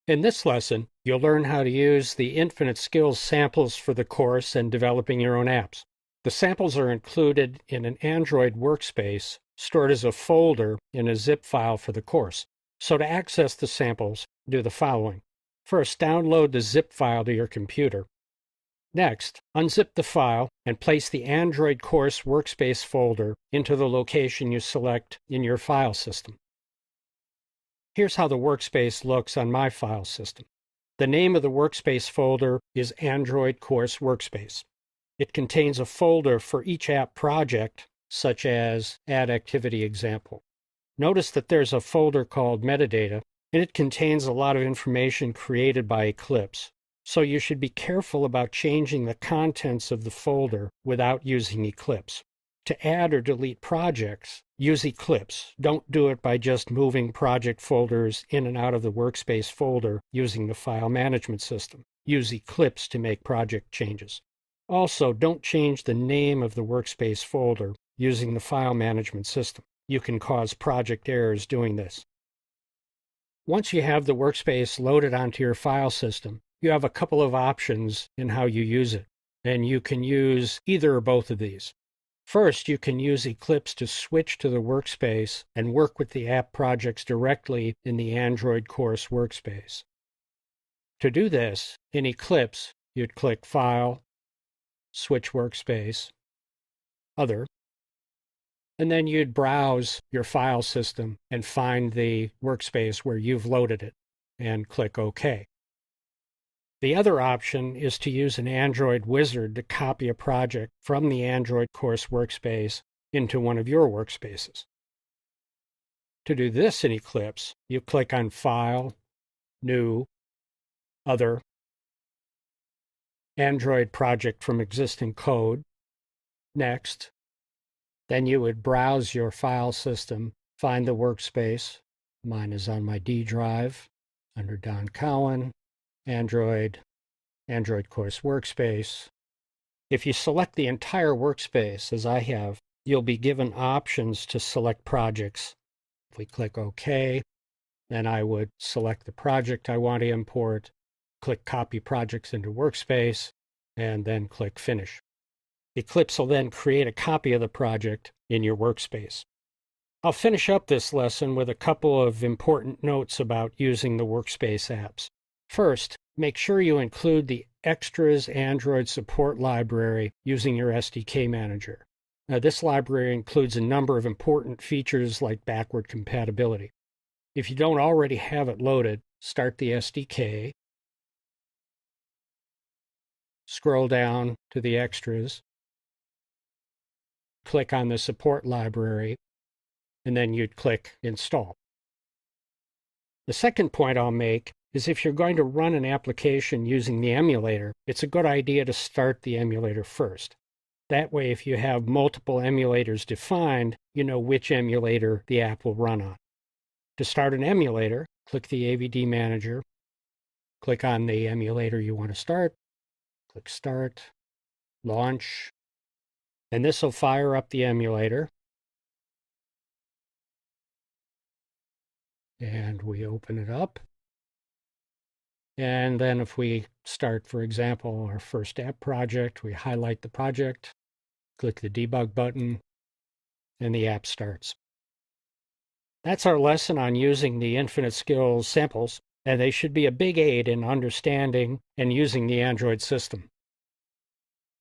In this lesson, you'll learn how to use the Infinite Skills samples for the course and developing your own apps. The samples are included in an Android workspace stored as a folder in a zip file for the course. So to access the samples, do the following. First, download the zip file to your computer. Next, unzip the file and place the Android course workspace folder into the location you select in your file system. Here's how the workspace looks on my file system. The name of the workspace folder is Android Course Workspace. It contains a folder for each app project, such as Add Activity Example. Notice that there's a folder called Metadata, and it contains a lot of information created by Eclipse. So you should be careful about changing the contents of the folder without using Eclipse. To add or delete projects, use Eclipse. Don't do it by just moving project folders in and out of the workspace folder using the file management system. Use Eclipse to make project changes. Also, don't change the name of the workspace folder using the file management system. You can cause project errors doing this. Once you have the workspace loaded onto your file system, you have a couple of options in how you use it, and you can use either or both of these. First, you can use Eclipse to switch to the workspace and work with the app projects directly in the Android course workspace. To do this, in Eclipse, you'd click File, Switch Workspace, Other, and then you'd browse your file system and find the workspace where you've loaded it, and click OK. The other option is to use an Android wizard to copy a project from the Android course workspace into one of your workspaces. To do this in Eclipse, you click on File, New, Other, Android project from existing code, Next. Then you would browse your file system, find the workspace. Mine is on my D drive under Don Cowan. Android Course Workspace. If you select the entire workspace, as I have, you'll be given options to select projects. If we click OK, then I would select the project I want to import, click Copy Projects into Workspace, and then click Finish. Eclipse will then create a copy of the project in your workspace. I'll finish up this lesson with a couple of important notes about using the workspace apps. First, make sure you include the Extras Android support library using your SDK manager. Now, this library includes a number of important features like backward compatibility. If you don't already have it loaded, start the SDK, scroll down to the Extras, click on the support library, and then you'd click Install. The second point I'll make is if you're going to run an application using the emulator, it's a good idea to start the emulator first. That way, if you have multiple emulators defined, you know which emulator the app will run on. To start an emulator, click the AVD Manager, click on the emulator you want to start, click Start, Launch, and this will fire up the emulator. And we open it up. And then if we start, for example, our first app project, we highlight the project, click the debug button, and the app starts. That's our lesson on using the Infinite Skills samples, and they should be a big aid in understanding and using the Android system.